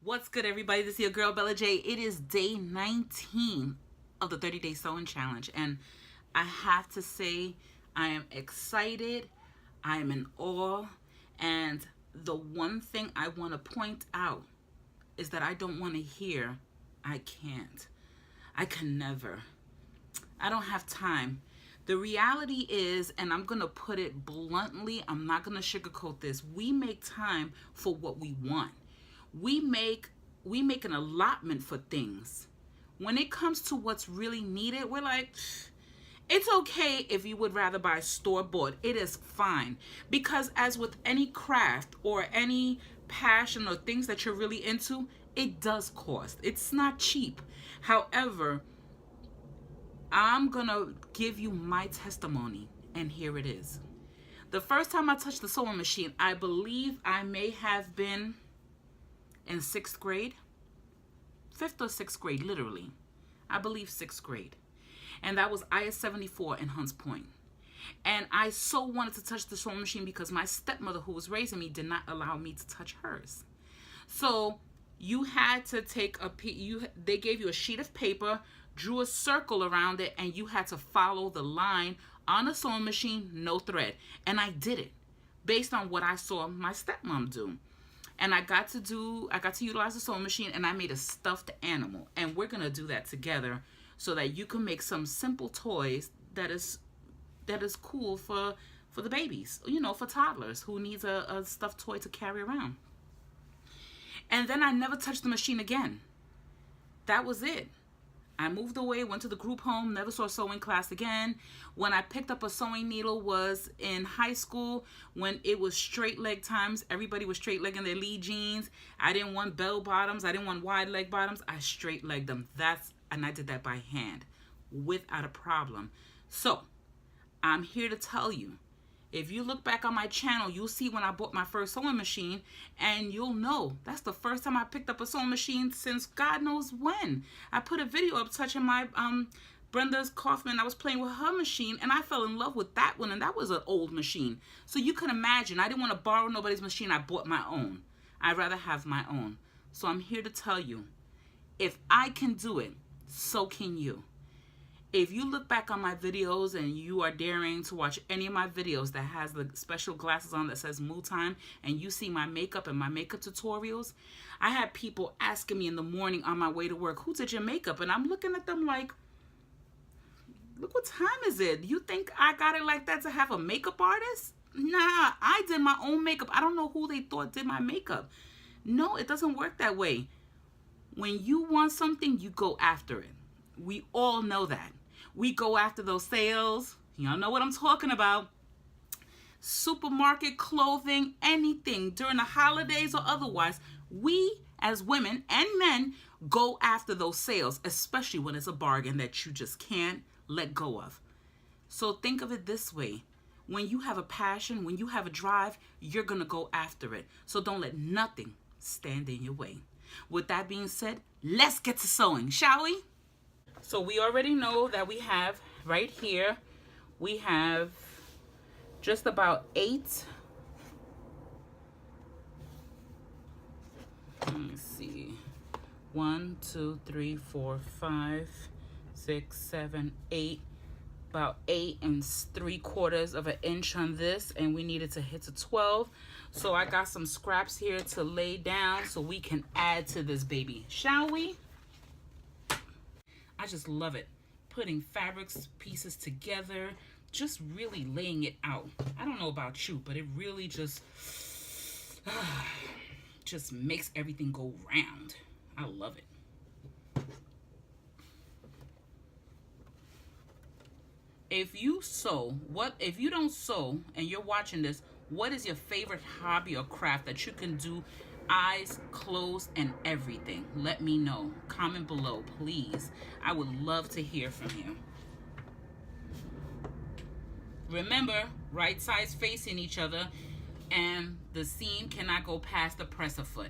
What's good, everybody? This is your girl, Bella J. It is day 19 of the 30-day sewing challenge, and I have to say I am excited. I am in awe, and the one thing I want to point out is that I don't want to hear, I can't. I can never. I don't have time. The reality is, and I'm going to put it bluntly, I'm not going to sugarcoat this. We make time for what we want. We make an allotment for things. When it comes to what's really needed, we're like, it's okay if you would rather buy store-bought. It is fine. Because as with any craft or any passion or things that you're really into, it does cost. It's not cheap. However, I'm gonna give you my testimony, and here it is. The first time I touched the sewing machine, I believe I may have been in 6th grade, 5th or 6th grade, literally. I believe 6th grade. And that was IS-74 in Hunts Point. And I so wanted to touch the sewing machine because my stepmother, who was raising me, did not allow me to touch hers. So you had to take they gave you a sheet of paper, drew a circle around it, and you had to follow the line on the sewing machine, no thread. And I did it based on what I saw my stepmom do. And I got to utilize the sewing machine, and I made a stuffed animal. And we're gonna do that together so that you can make some simple toys that is cool for the babies, you know, for toddlers who needs a stuffed toy to carry around. And then I never touched the machine again. That was it. I moved away, went to the group home, never saw sewing class again. When I picked up a sewing needle was in high school when it was straight leg times. Everybody was straight legging their Lee jeans. I didn't want bell bottoms. I didn't want wide leg bottoms. I straight legged them. And I did that by hand without a problem. So I'm here to tell you, if you look back on my channel, you'll see when I bought my first sewing machine, and you'll know that's the first time I picked up a sewing machine since God knows when. I put a video up touching my Brenda's Kaufman. I was playing with her machine, and I fell in love with that one, and that was an old machine. So you can imagine, I didn't want to borrow nobody's machine. I bought my own. I'd rather have my own. So I'm here to tell you, if I can do it, so can you. If you look back on my videos and you are daring to watch any of my videos that has the special glasses on that says Moo Time, and you see my makeup and my makeup tutorials, I had people asking me in the morning on my way to work, who did your makeup? And I'm looking at them like, look, what time is it? You think I got it like that to have a makeup artist? Nah, I did my own makeup. I don't know who they thought did my makeup. No, it doesn't work that way. When you want something, you go after it. We all know that. We go after those sales. Y'all know what I'm talking about. Supermarket, clothing, anything during the holidays or otherwise. We as women and men go after those sales, especially when it's a bargain that you just can't let go of. So think of it this way. When you have a passion, when you have a drive, you're going to go after it. So don't let nothing stand in your way. With that being said, let's get to sewing, shall we? So we already know that we have right here, we have just about 8. Let me see. 1, 2, 3, 4, 5, 6, 7, 8. About 8 3/4 of an inch on this, and we needed to hit to 12. So I got some scraps here to lay down so we can add to this baby, shall we? I just love it. Putting fabrics pieces together, just really laying it out. I don't know about you, but it really just makes everything go round. I love it. If you sew, if you don't sew and you're watching this, what is your favorite hobby or craft that you can do eyes closed and everything? Let me know. Comment below, please. I would love to hear from you. Remember, right sides facing each other, and the seam cannot go past the presser foot.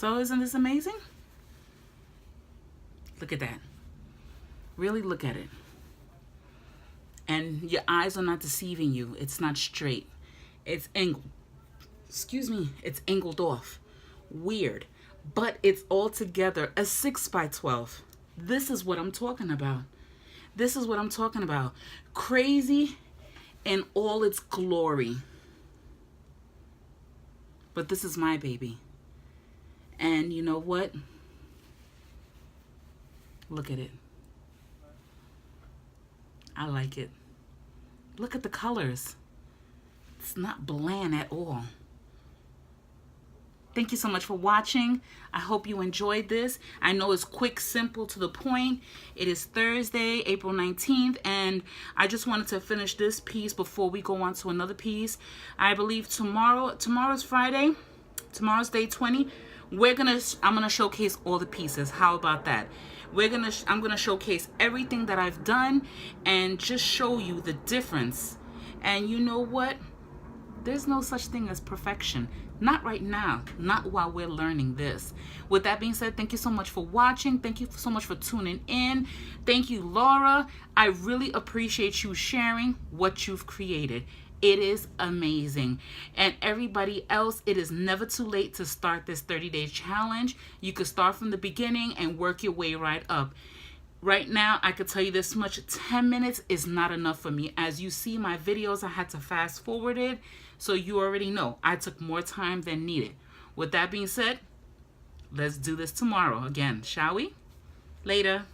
So isn't this amazing? Look at that. Really look at it. And your eyes are not deceiving you. It's not straight. It's angled. Excuse me. It's angled off. Weird. But it's all together a 6 by 12. This is what I'm talking about. This is what I'm talking about. Crazy in all its glory. But this is my baby. And you know what? Look at it. I like it. Look at the colors. It's not bland at all. Thank you so much for watching. I hope you enjoyed this. I know it's quick, simple, to the point. It is Thursday, April 19th, and I just wanted to finish this piece before we go on to another piece. I believe tomorrow's Friday. Tomorrow's day 20. I'm gonna showcase all the pieces. How about that? I'm gonna showcase everything that I've done and just show you the difference. And you know what? There's no such thing as perfection. Not right now. Not while we're learning this. With that being said, thank you so much for watching. Thank you so much for tuning in. Thank you, Laura. I really appreciate you sharing what you've created. It is amazing. And everybody else, it is never too late to start this 30-day challenge. You could start from the beginning and work your way right up. Right now, I could tell you this much, 10 minutes is not enough for me. As you see my videos, I had to fast forward it. So you already know, I took more time than needed. With that being said, let's do this tomorrow again, shall we? Later.